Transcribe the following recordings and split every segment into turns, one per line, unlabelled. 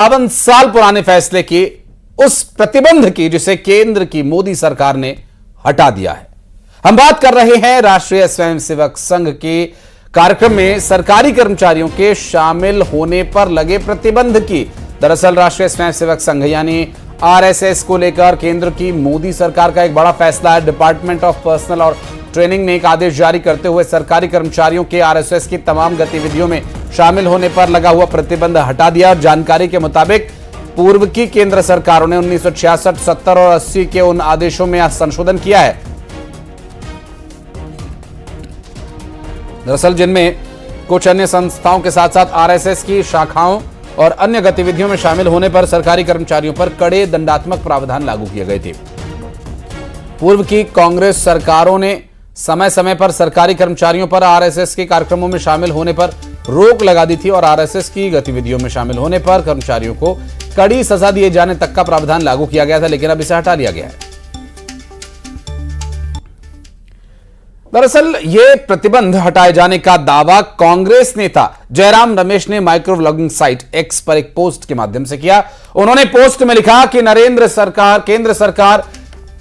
52 साल पुराने फैसले की उस प्रतिबंध की जिसे केंद्र की मोदी सरकार ने हटा दिया है। हम बात कर रहे हैं राष्ट्रीय स्वयंसेवक संघ के कार्यक्रम में सरकारी कर्मचारियों के शामिल होने पर लगे प्रतिबंध की। दरअसल राष्ट्रीय स्वयंसेवक संघ यानी आरएसएस को लेकर केंद्र की मोदी सरकार का एक बड़ा फैसला है। डिपार्टमेंट ऑफ पर्सनल और ट्रेनिंग ने एक आदेश जारी करते हुए सरकारी कर्मचारियों के आरएसएस की तमाम गतिविधियों में शामिल होने पर लगा हुआ प्रतिबंध हटा दिया। जानकारी के मुताबिक पूर्व की केंद्र सरकारों ने 1966, 70 और 80 के उन आदेशों में संशोधन किया है। दरअसल जिनमें कुछ अन्य संस्थाओं के साथ साथ आरएसएस की शाखाओं और अन्य गतिविधियों में शामिल होने पर सरकारी कर्मचारियों पर कड़े दंडात्मक प्रावधान लागू किए गए थे। पूर्व की कांग्रेस सरकारों ने समय समय पर सरकारी कर्मचारियों पर आरएसएस के कार्यक्रमों में शामिल होने पर रोक लगा दी थी और आरएसएस की गतिविधियों में शामिल होने पर कर्मचारियों को कड़ी सजा दिए जाने तक का प्रावधान लागू किया गया था, लेकिन अब इसे हटा लिया गया है। दरअसल ये प्रतिबंध हटाए जाने का दावा कांग्रेस नेता जयराम रमेश ने माइक्रो व्लॉगिंग साइट एक्स पर एक पोस्ट के माध्यम से किया। उन्होंने पोस्ट में लिखा कि केंद्र सरकार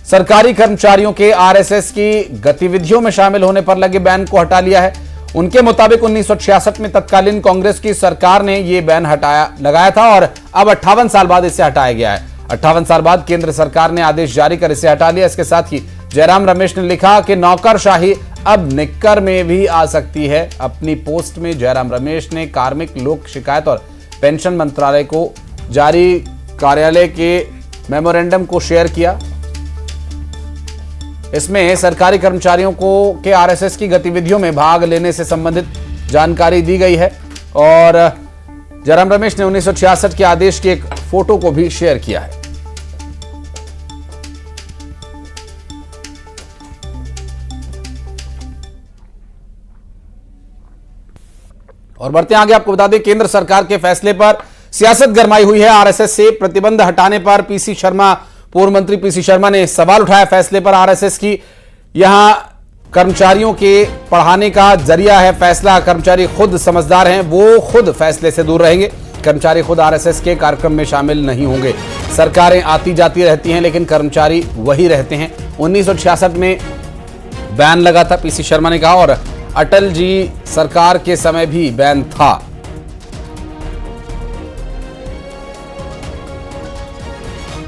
सरकारी कर्मचारियों के आरएसएस की गतिविधियों में शामिल होने पर लगे बैन को हटा लिया है। उनके मुताबिक 1966 में तत्कालीन कांग्रेस की सरकार ने यह बैन लगाया था और अब 58 साल बाद इसे हटाया गया है। 58 साल बाद केंद्र सरकार ने आदेश जारी कर इसे हटा लिया। इसके साथ ही जयराम रमेश ने लिखा कि नौकरशाही अब निक्कर में भी आ सकती है। अपनी पोस्ट में जयराम रमेश ने कार्मिक लोक शिकायत और पेंशन मंत्रालय को जारी कार्यालय के मेमोरेंडम को शेयर किया। इसमें सरकारी कर्मचारियों को के आरएसएस की गतिविधियों में भाग लेने से संबंधित जानकारी दी गई है और जयराम रमेश ने 1966 के आदेश की एक फोटो को भी शेयर किया है। और बढ़ते आगे, आपको बता दें केंद्र सरकार के फैसले पर सियासत गरमाई हुई है। आरएसएस से प्रतिबंध हटाने पर पीसी शर्मा, पूर्व मंत्री पीसी शर्मा ने सवाल उठाया फैसले पर आरएसएस की यहां कर्मचारियों के पढ़ाने का जरिया है फैसला। कर्मचारी खुद समझदार हैं, वो खुद फैसले से दूर रहेंगे। कर्मचारी खुद आरएसएस के कार्यक्रम में शामिल नहीं होंगे। सरकारें आती जाती रहती हैं लेकिन कर्मचारी वही रहते हैं। 1966 में बैन लगा था, पीसी शर्मा ने कहा, और अटल जी सरकार के समय भी बैन था।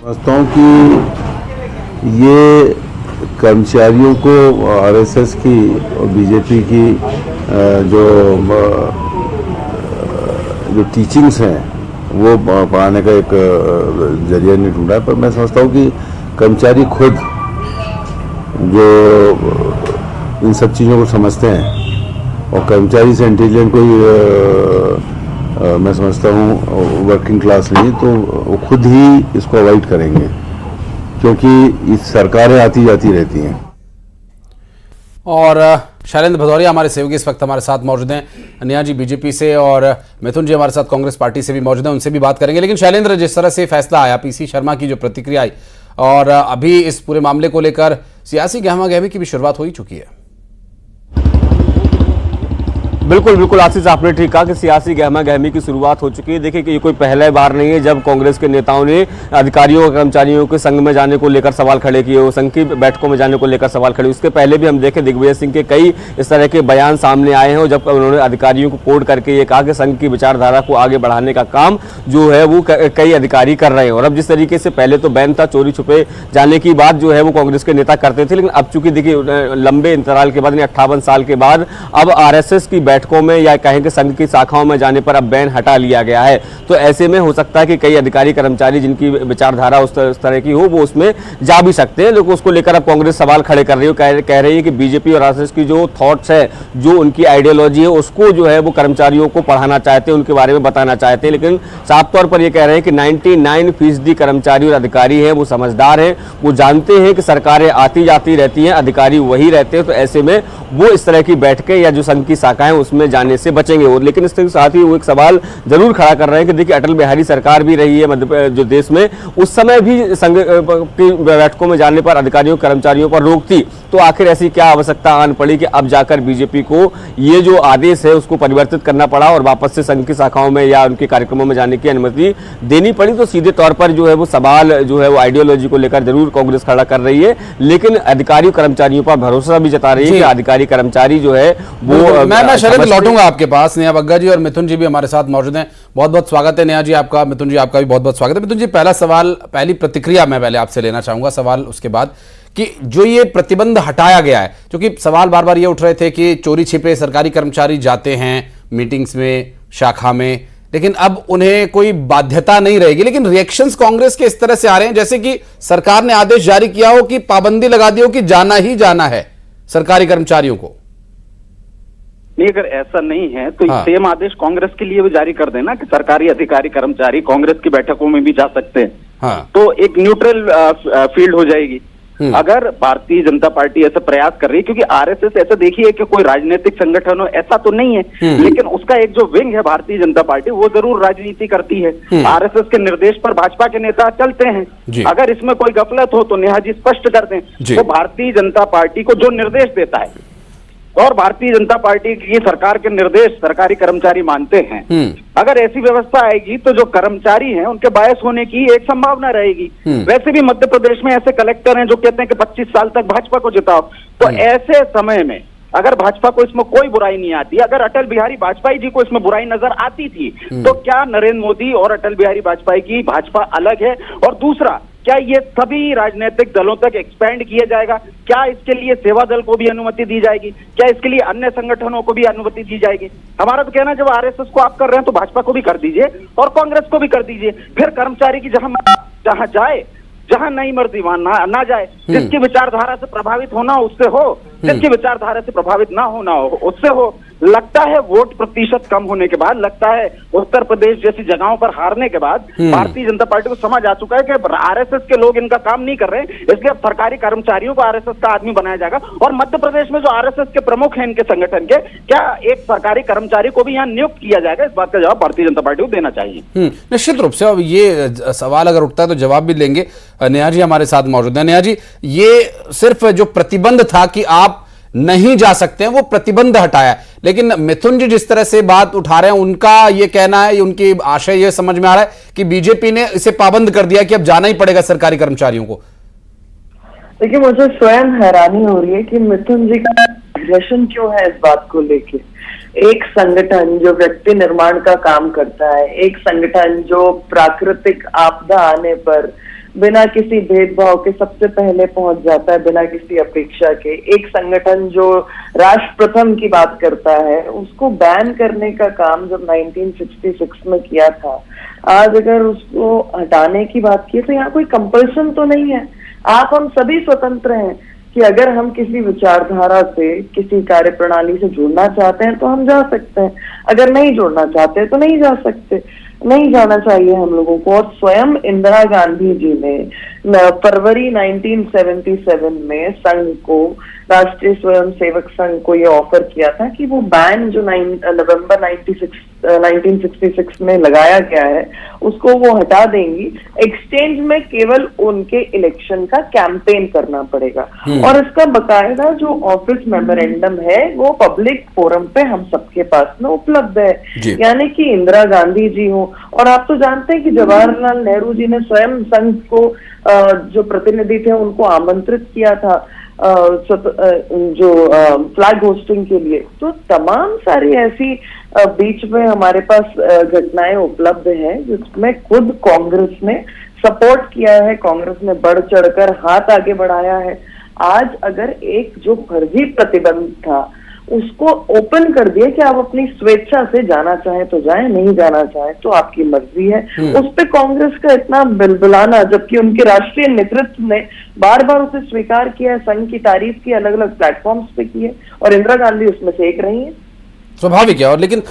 समझता हूं कि ये कर्मचारियों को आरएसएस की और बीजेपी की जो टीचिंग्स हैं वो पढ़ाने का एक जरिया नहीं ढूंढा है। पर मैं समझता हूं कि कर्मचारी खुद जो इन सब चीज़ों को समझते हैं और कर्मचारी से इंटेलिजेंट कोई मैं समझता हूँ वर्किंग क्लास नहीं, तो वो खुद ही इसको अवॉइड करेंगे क्योंकि इस सरकारें आती जाती रहती हैं।
और शैलेंद्र भदौरिया हमारे सहयोगी इस वक्त हमारे साथ मौजूद हैं। अनिया जी बीजेपी से और मिथुन जी हमारे साथ कांग्रेस पार्टी से भी मौजूद हैं, उनसे भी बात करेंगे। लेकिन शैलेंद्र, जिस तरह से फैसला आया, पीसी शर्मा की जो प्रतिक्रिया आई और अभी इस पूरे मामले को लेकर सियासी गहमागहमी की भी शुरुआत हो ही चुकी है।
बिल्कुल आशीष, आपने ठीक कहा कि सियासी गहमा गहमी की शुरुआत हो चुकी है। देखिए कि ये कोई पहला बार नहीं है जब कांग्रेस के नेताओं ने अधिकारियों और कर्मचारियों के संघ में जाने को लेकर सवाल खड़े किए, वो संघ की बैठकों में जाने को लेकर सवाल खड़े। उसके पहले भी हम देखें दिग्विजय सिंह के कई इस तरह के बयान सामने आए हैं और जब उन्होंने अधिकारियों को कोड करके ये कहा कि संघ की विचारधारा को आगे बढ़ाने का काम जो है वो कई अधिकारी कर रहे हैं। और अब जिस तरीके से पहले तो बैन था, चोरी छुपे जाने की बात जो है वो कांग्रेस के नेता करते थे, लेकिन अब चूंकि देखिए लंबे अंतराल के बाद 58 साल के बाद अब आरएसएस की बैठकों में या कहें कि संघ की शाखाओं में जाने पर अब बैन हटा लिया गया है। तो ऐसे में हो सकता है कि कई अधिकारी कर्मचारी जिनकी विचारधारा उस तरह की हो वो उसमें जा भी सकते हैं, लेकिन उसको लेकर अब कांग्रेस सवाल खड़े कर रही है। कह रही है कि बीजेपी और आरएसएस की जो थॉट्स है, जो उनकी आइडियोलॉजी है, उसको जो है वो कर्मचारियों को पढ़ाना चाहते हैं, उनके बारे में बताना चाहते हैं। लेकिन साफ तौर पर ये कह रहे हैं कि 99% कर्मचारी और अधिकारी हैं वो समझदार हैं, वो जानते हैं कि सरकारें आती जाती रहती हैं, अधिकारी वही रहते हैं। तो ऐसे में वो इस तरह की बैठकें या जो संघ की शाखाएं उसमें जाने से बचेंगे वो। लेकिन इसके साथ ही वो एक सवाल जरूर खड़ा कर रहे हैं कि देखिए अटल बिहारी सरकार भी रही है मध्य जो देश में, उस समय भी संघ की बैठकों में जाने पर अधिकारियों कर्मचारियों पर रोक थी, तो आखिर ऐसी क्या आवश्यकता आन पड़ी कि अब जाकर बीजेपी को ये जो आदेश है उसको परिवर्तित करना पड़ा और वापस से संघ की शाखाओं में या उनके कार्यक्रमों में जाने की अनुमति देनी पड़ी। तो सीधे तौर पर जो है वो सवाल जो है वो आइडियोलॉजी को लेकर जरूर कांग्रेस खड़ा कर रही है, लेकिन अधिकारी कर्मचारियों पर भरोसा भी जता रही है कि अधिकारी कर्मचारी जो है वो। मैं
शरद लौटूंगा आपके पास। नेहा बग्गा जी और मिथुन जी भी हमारे साथ मौजूद हैं। बहुत बहुत स्वागत है नेहा जी आपका, मिथुन जी आपका भी बहुत बहुत स्वागत है। मिथुन जी, पहला सवाल, पहली प्रतिक्रिया मैं पहले आपसे लेना चाहूंगा, सवाल उसके बाद कि जो ये प्रतिबंध हटाया गया है, क्योंकि सवाल बार बार ये उठ रहे थे कि चोरी छिपे सरकारी कर्मचारी जाते हैं मीटिंग्स में, शाखा में, लेकिन अब उन्हें कोई बाध्यता नहीं रहेगी। लेकिन रिएक्शंस कांग्रेस के इस तरह से आ रहे हैं जैसे कि सरकार ने आदेश जारी किया हो कि पाबंदी लगा दी हो कि जाना ही जाना है सरकारी कर्मचारियों को।
नहीं, अगर ऐसा नहीं है तो सेम आदेश कांग्रेस के लिए भी जारी कर देना कि सरकारी अधिकारी कर्मचारी कांग्रेस की बैठकों में भी जा सकते हैं। तो एक न्यूट्रल फील्ड हो जाएगी। अगर भारतीय जनता पार्टी ऐसा प्रयास कर रही है, क्योंकि आरएसएस ऐसा देखिए कि कोई राजनीतिक संगठन हो ऐसा तो नहीं है, लेकिन उसका एक जो विंग है भारतीय जनता पार्टी, वो जरूर राजनीति करती है। आरएसएस के निर्देश पर भाजपा के नेता चलते हैं। अगर इसमें कोई गफलत हो तो नेहा जी स्पष्ट कर दें। तो भारतीय जनता पार्टी को जो निर्देश देता है और भारतीय जनता पार्टी की सरकार के निर्देश सरकारी कर्मचारी मानते हैं, अगर ऐसी व्यवस्था आएगी तो जो कर्मचारी हैं उनके बायस होने की एक संभावना रहेगी। वैसे भी मध्य प्रदेश में ऐसे कलेक्टर हैं जो कहते हैं कि 25 साल तक भाजपा को जिताओ। तो ऐसे समय में अगर भाजपा को इसमें कोई बुराई नहीं आती, अगर अटल बिहारी वाजपेयी जी को इसमें बुराई नजर आती थी, तो क्या नरेंद्र मोदी और अटल बिहारी वाजपेयी की भाजपा अलग है? और दूसरा, क्या ये सभी राजनीतिक दलों तक एक्सपेंड किया जाएगा? क्या इसके लिए सेवा दल को भी अनुमति दी जाएगी? क्या इसके लिए अन्य संगठनों को भी अनुमति दी जाएगी? हमारा तो कहना है जब आरएसएस को आप कर रहे हैं तो भाजपा को भी कर दीजिए और कांग्रेस को भी कर दीजिए। फिर कर्मचारी की जहां जाए, जहां नई मर्जी वहां ना जाए। जिसकी विचारधारा से प्रभावित होना हो उससे हो, जिसकी विचारधारा से प्रभावित ना होना हो उससे हो। लगता है वोट प्रतिशत कम होने के बाद, लगता है उत्तर प्रदेश जैसी जगहों पर हारने के बाद भारतीय जनता पार्टी को समझ आ चुका है कि आरएसएस के लोग इनका काम नहीं कर रहे, इसलिए अब सरकारी कर्मचारियों को आरएसएस का आदमी बनाया जाएगा। और मध्य प्रदेश में जो आरएसएस के प्रमुख हैं इनके संगठन के, क्या एक सरकारी कर्मचारी को भी यहाँ नियुक्त किया जाएगा? इस बात का जवाब भारतीय जनता पार्टी को देना चाहिए।
निश्चित रूप से। अब ये सवाल अगर उठता है तो जवाब भी लेंगे। नेहा जी हमारे साथ मौजूद है। नेहा जी, ये सिर्फ जो प्रतिबंध था कि आप नहीं जा सकते हैं, वो प्रतिबंध हटाया, लेकिन मिथुन जी जिस तरह से बात उठा रहे हैं उनका ये कहना है, उनकी आशय ये समझ में आ रहा है कि बीजेपी ने इसे पाबंद कर दिया कि अब जाना ही पड़ेगा सरकारी कर्मचारियों को।
देखिए, मुझे स्वयं हैरानी हो रही है कि मिथुन जी का एग्रेशन क्यों है इस बात को लेके। एक संगठन जो व्यक्ति निर्माण का काम करता है, एक संगठन जो प्राकृतिक आपदा आने पर बिना किसी भेदभाव के सबसे पहले पहुंच जाता है, बिना किसी अपेक्षा के, एक संगठन जो राष्ट्र प्रथम की बात करता है, उसको बैन करने का काम जब 1966 में किया था, आज अगर उसको हटाने की बात की तो यहाँ कोई कंपल्सन तो नहीं है। आप हम सभी स्वतंत्र हैं कि अगर हम किसी विचारधारा से, किसी कार्य प्रणाली से जुड़ना चाहते हैं तो हम जा सकते हैं, अगर नहीं जुड़ना चाहते तो नहीं जा सकते। नहीं जाना चाहिए हम लोगों को। और स्वयं इंदिरा गांधी जी ने फरवरी 1977 में संघ को, राष्ट्रीय स्वयंसेवक संघ को ये ऑफर किया था कि वो बैन जो नवंबर 1966 में लगाया गया है उसको वो हटा देंगी। एक्सचेंज में केवल उनके इलेक्शन का कैंपेन करना पड़ेगा। और इसका बकायदा जो ऑफिस मेमोरेंडम है वो पब्लिक फोरम पे हम सबके पास में उपलब्ध है। यानी कि इंदिरा गांधी जी हो, और आप तो जानते हैं कि जवाहरलाल नेहरू जी ने स्वयं संघ को जो प्रतिनिधि थे उनको आमंत्रित किया था जो फ्लैग होस्टिंग के लिए। तो तमाम सारी ऐसी बीच में हमारे पास घटनाएं उपलब्ध हैं जिसमें खुद कांग्रेस ने सपोर्ट किया है, कांग्रेस ने बढ़ चढ़कर हाथ आगे बढ़ाया है। आज अगर एक जो फर्जी प्रतिबंध था उसको ओपन कर दिया कि आप अपनी स्वेच्छा से जाना चाहे तो जाए, नहीं जाना चाहे तो आपकी मर्जी है, उस पे कांग्रेस का इतना बिलबिलाना, जबकि उनके राष्ट्रीय नेतृत्व ने बार बार उसे स्वीकार किया है, संघ की तारीफ की, अलग अलग प्लेटफॉर्म्स पे की है, और इंदिरा गांधी उसमें से एक रही है।
स्वाभाविक है। और लेकिन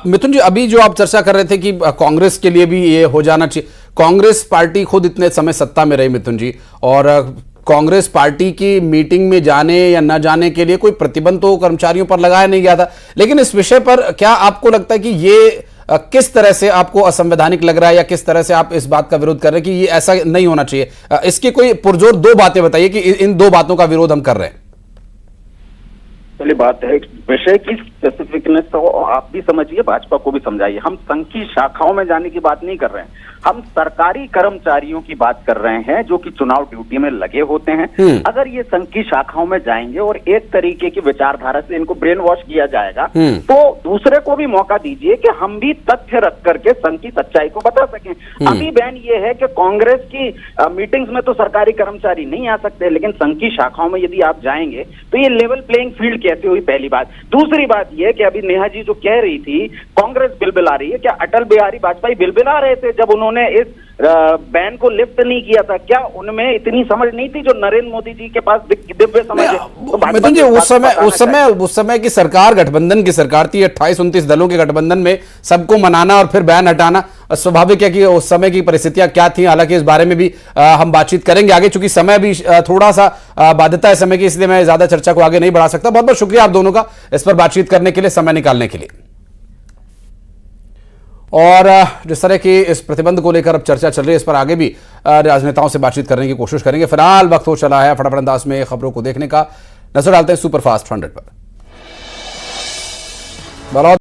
मिथुन जी, अभी जो आप चर्चा कर रहे थे कि कांग्रेस के लिए भी ये हो जाना चाहिए, कांग्रेस पार्टी खुद इतने समय सत्ता में रही मिथुन जी, और कांग्रेस पार्टी की मीटिंग में जाने या न जाने के लिए कोई प्रतिबंध तो कर्मचारियों पर लगाया नहीं गया था, लेकिन इस विषय पर क्या आपको लगता है कि ये किस तरह से आपको असंवैधानिक लग रहा है, या किस तरह से आप इस बात का विरोध कर रहे हैं कि ये ऐसा नहीं होना चाहिए? इसकी कोई पुरजोर दो बातें बताइए कि इन दो बातों का विरोध हम कर रहे हैं।
पहली बात है, विषय की स्पेसिफिकनेस तो आप भी समझिए, भाजपा को भी समझाइए। हम संघ की शाखाओं में जाने की बात नहीं कर रहे हैं, हम सरकारी कर्मचारियों की बात कर रहे हैं जो कि चुनाव ड्यूटी में लगे होते हैं। अगर ये संघ की शाखाओं में जाएंगे और एक तरीके की विचारधारा से इनको ब्रेन वॉश किया जाएगा, तो दूसरे को भी मौका दीजिए कि हम भी तथ्य रख करके संघ की सच्चाई को बता सकें। अभी बैन ये है कि कांग्रेस की मीटिंग्स में तो सरकारी कर्मचारी नहीं आ सकते, लेकिन संघ की शाखाओं में यदि आप जाएंगे तो ये लेवल प्लेइंग फील्ड कैसे हुई, पहली बात। दूसरी बात यह कि अभी नेहा जी जो कह रही थी कांग्रेस बिलबिला रही है, क्या अटल बिहारी वाजपेयी बिलबिला रहे थे जब उन्होंने इस बैन को लिफ्ट नहीं किया था? क्या उनमें इतनी समझ नहीं थी जो नरेंद्र मोदी जी के पास दिव्य समझ है? तो
मिथुन जी, उस समय की सरकार गठबंधन की सरकार थी, 28-29 दलों के गठबंधन में सबको मनाना और फिर बैन हटाना स्वाभाविक है कि उस समय की परिस्थितियां क्या थी। हालांकि इस बारे में भी हम बातचीत करेंगे आगे, चूंकि समय भी थोड़ा सा बाध्यता है समय की, इसलिए मैं ज्यादा चर्चा को आगे नहीं बढ़ा सकता। बहुत बहुत शुक्रिया आप दोनों का इस पर बातचीत करने के लिए, समय निकालने के लिए। और जिस तरह की इस प्रतिबंध को लेकर अब चर्चा चल रही है, इस पर आगे भी राजनेताओं से बातचीत करने की कोशिश करेंगे। फिलहाल वक्त हो चला है फटाफट अंदाज में खबरों को देखने का। नजर डालते हैं सुपरफास्ट 100 पर।